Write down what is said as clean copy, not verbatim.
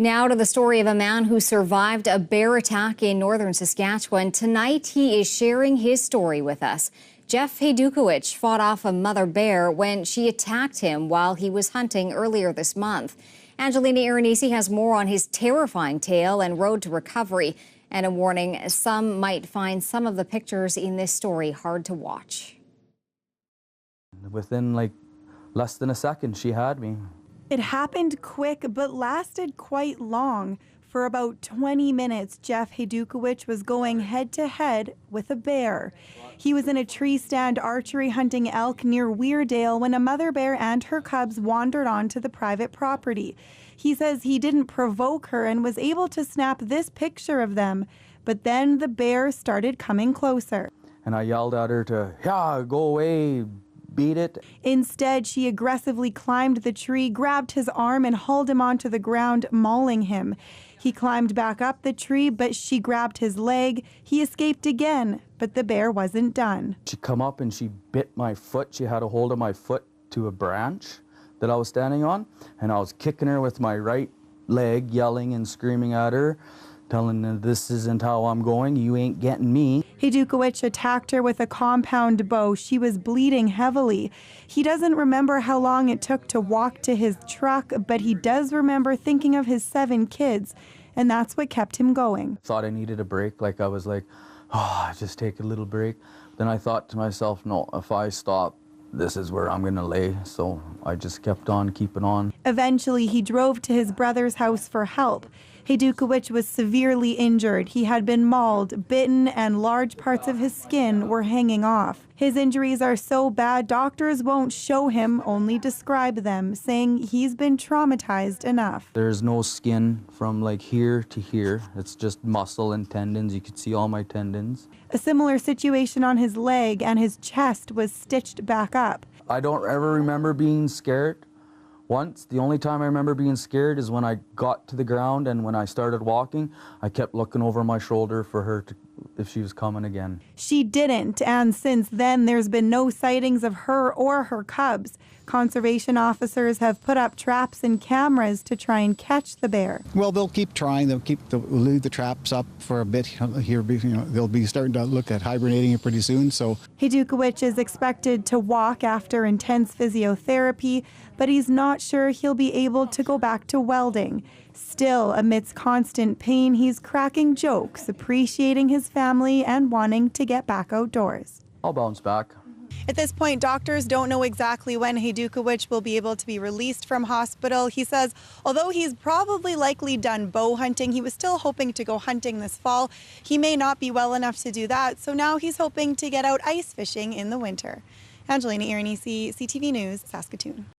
Now to the story of a man who survived a bear attack in northern Saskatchewan. Tonight, he is sharing his story with us. Jeff Haydukowicz fought off a mother bear when she attacked him while he was hunting earlier this month. Angelina Iranisi has more on his terrifying tale and road to recovery. And a warning, some might find some of the pictures in this story hard to watch. Within less than a second, she had me. It happened quick, but lasted quite long. For about 20 minutes, Jeff Haydukowicz was going head-to-head with a bear. He was in a tree stand archery hunting elk near Weirdale when a mother bear and her cubs wandered onto the private property. He says he didn't provoke her and was able to snap this picture of them. But then the bear started coming closer. And I yelled at her to, go away, beat it. Instead, she aggressively climbed the tree, grabbed his arm, and hauled him onto the ground, mauling him. He climbed back up the tree, but she grabbed his leg. He escaped again, but the bear wasn't done. She come up and she bit my foot. She had a hold of my foot to a branch that I was standing on, and I was kicking her with my right leg, yelling and screaming at her, telling her, this isn't how I'm going, you ain't getting me. Haydukowicz attacked her with a compound bow. She was bleeding heavily. He doesn't remember how long it took to walk to his truck, but he does remember thinking of his 7 kids, and that's what kept him going. Thought I needed a break, I was like, just take a little break. Then I thought to myself, no, if I stop, this is where I'm gonna lay. So I just kept on keeping on. Eventually, he drove to his brother's house for help. Haydukowicz was severely injured. He had been mauled, bitten, and large parts of his skin were hanging off. His injuries are so bad, doctors won't show him, only describe them, saying he's been traumatized enough. There's no skin from here to here. It's just muscle and tendons. You could see all my tendons. A similar situation on his leg, and his chest was stitched back up. I don't ever remember being scared. Once, the only time I remember being scared is when I got to the ground, and when I started walking, I kept looking over my shoulder for her if she was coming again. She didn't, and since then there's been no sightings of her or her cubs. Conservation officers have put up traps and cameras to try and catch the bear. Well, they'll keep trying. They'll leave the traps up for a bit here. They'll be starting to look at hibernating it pretty soon. So Haydukowicz is expected to walk after intense physiotherapy, but he's not sure he'll be able to go back to welding. Still, amidst constant pain, he's cracking jokes, appreciating his family and wanting to get back outdoors. I'll bounce back. At this point, doctors don't know exactly when Haydukowicz will be able to be released from hospital. He says, although he's probably likely done bow hunting, he was still hoping to go hunting this fall. He may not be well enough to do that, so now he's hoping to get out ice fishing in the winter. Angelina Iranisi, CTV News, Saskatoon.